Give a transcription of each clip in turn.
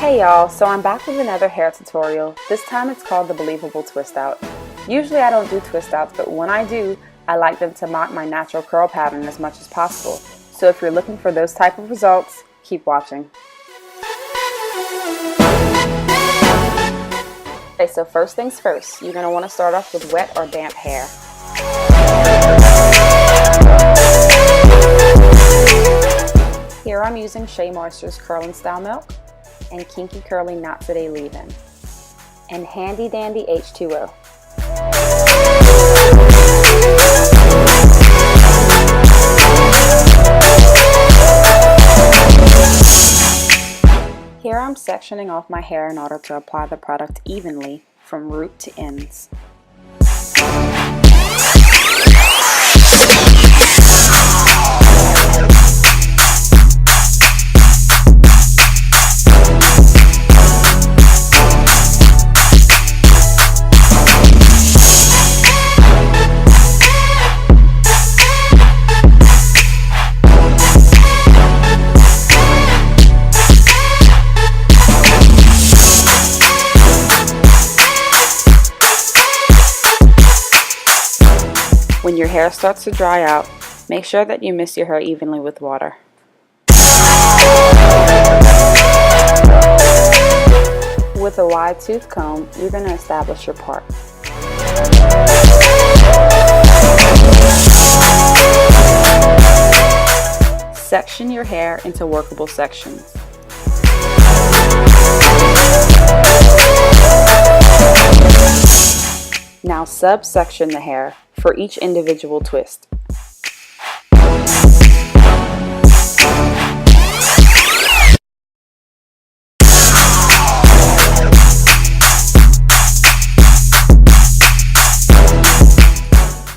Hey y'all, so I'm back with another hair tutorial. This time it's called the Believable Twist Out. Usually I don't do twist outs, but when I do, I like them to mock my natural curl pattern as much as possible. So if you're looking for those type of results, keep watching. Okay, so first things first, you're going to want to start off with wet or damp hair. Here I'm using Shea Moisture's Curling Style Milk and Kinky Curly Not Today Leave-In and Handy Dandy H2O. Here I'm sectioning off my hair in order to apply the product evenly from root to ends. When your hair starts to dry out, make sure that you mist your hair evenly with water. With a wide tooth comb, you're going to establish your part. Section your hair into workable sections. Now subsection the hair for each individual twist.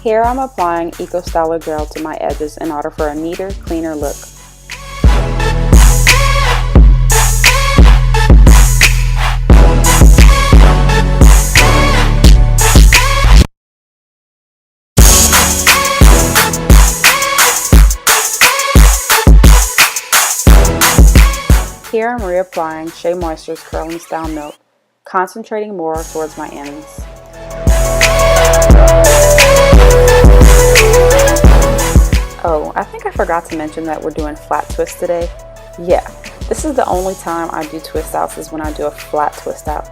Here I'm applying Eco Styler gel to my edges in order for a neater, cleaner look. Here I'm reapplying Shea Moisture's Curling Style Milk, concentrating more towards my ends. Oh, I think I forgot to mention that we're doing flat twists today. Yeah, this is the only time I do twist outs is when I do a flat twist out.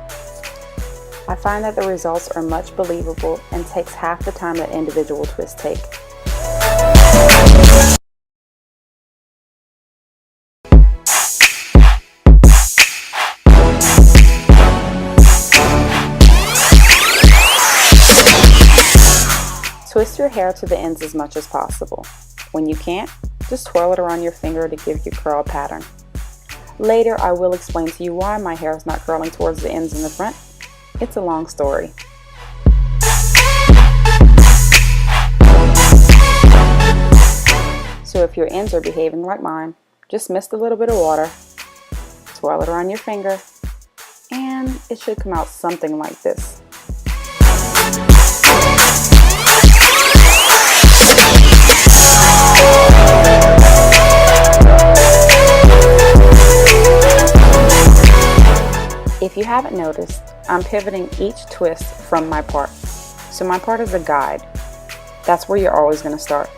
I find that the results are much believable and takes half the time that individual twists take. Twist your hair to the ends as much as possible. When you can't, just twirl it around your finger to give your curl pattern. Later, I will explain to you why my hair is not curling towards the ends in the front. It's a long story. So if your ends are behaving like mine, just mist a little bit of water, twirl it around your finger, and it should come out something like this. If you haven't noticed, I'm pivoting each twist from my part. So my part is a guide. That's where you're always going to start.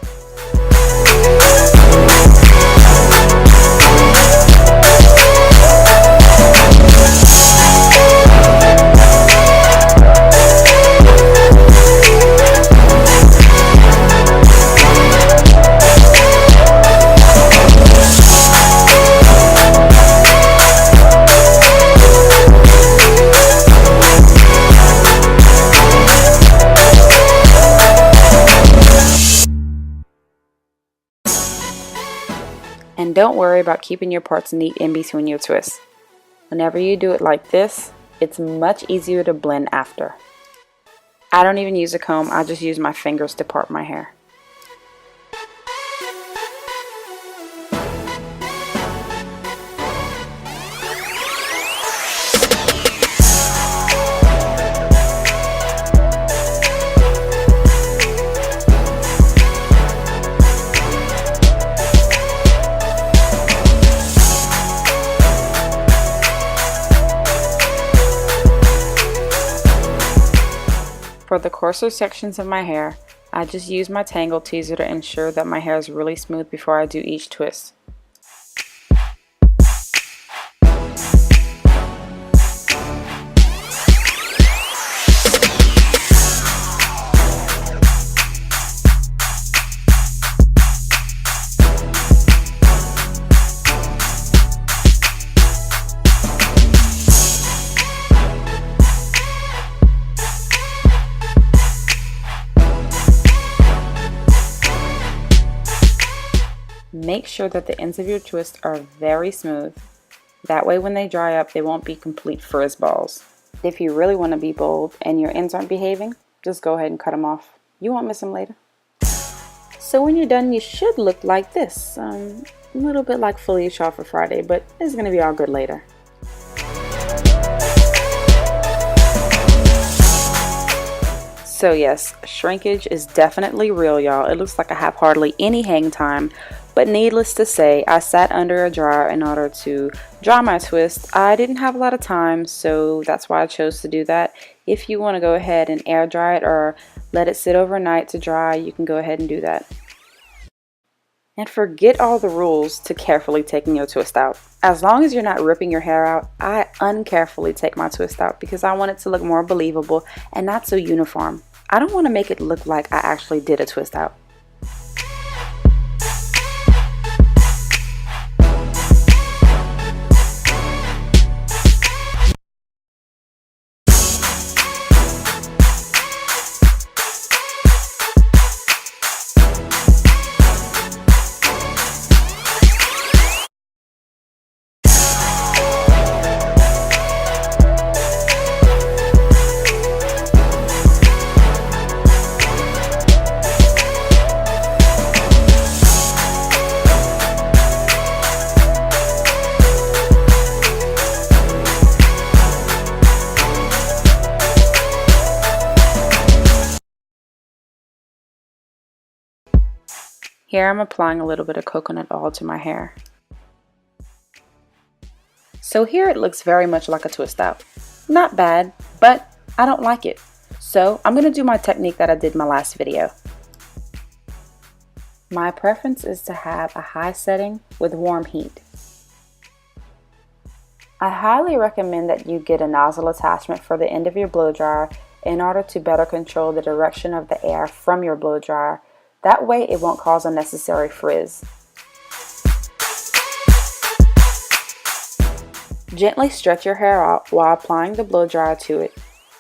And don't worry about keeping your parts neat in between your twists. Whenever you do it like this, it's much easier to blend after. I don't even use a comb, I just use my fingers to part my hair. For the coarser sections of my hair, I just use my Tangle Teezer to ensure that my hair is really smooth before I do each twist. Make sure that the ends of your twists are very smooth. That way when they dry up, they won't be complete frizz balls. If you really want to be bold and your ends aren't behaving, just go ahead and cut them off. You won't miss them later. So when you're done, you should look like this. A little bit like Fully Shaw for Friday, but it's going to be all good later. So yes, shrinkage is definitely real, y'all. It looks like I have hardly any hang time, but needless to say, I sat under a dryer in order to dry my twist. I didn't have a lot of time, so that's why I chose to do that. If you want to go ahead and air dry it or let it sit overnight to dry, you can go ahead and do that. And forget all the rules to carefully taking your twist out. As long as you're not ripping your hair out, I uncarefully take my twist out because I want it to look more believable and not so uniform. I don't want to make it look like I actually did a twist out. Here I'm applying a little bit of coconut oil to my hair. So here it looks very much like a twist out. Not bad, but I don't like it. So I'm going to do my technique that I did in my last video. My preference is to have a high setting with warm heat. I highly recommend that you get a nozzle attachment for the end of your blow dryer in order to better control the direction of the air from your blow dryer. That way it won't cause unnecessary frizz. Gently stretch your hair out while applying the blow dryer to it.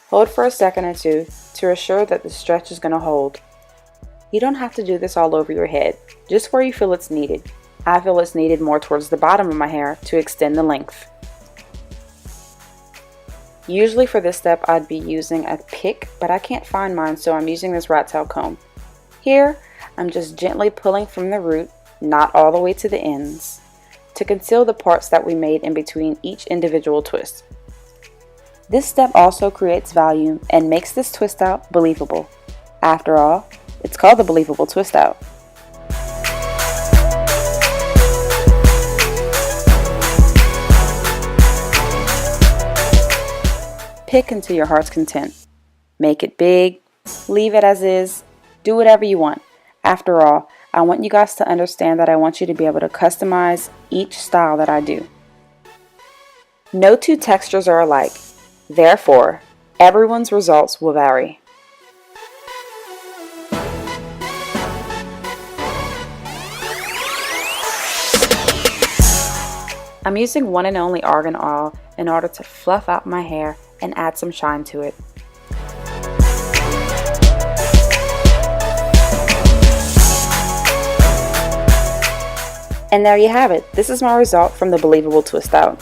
Hold for a second or two to assure that the stretch is going to hold. You don't have to do this all over your head, just where you feel it's needed. I feel it's needed more towards the bottom of my hair to extend the length. Usually for this step I'd be using a pick, but I can't find mine, so I'm using this rat tail comb. Here I'm just gently pulling from the root, not all the way to the ends, to conceal the parts that we made in between each individual twist. This step also creates volume and makes this twist out believable. After all, it's called the believable twist out. Pick until your heart's content. Make it big, leave it as is, do whatever you want. After all, I want you guys to understand that I want you to be able to customize each style that I do. No two textures are alike. Therefore, everyone's results will vary. I'm using One and Only Argan Oil in order to fluff out my hair and add some shine to it. And there you have it. This is my result from the believable twist out.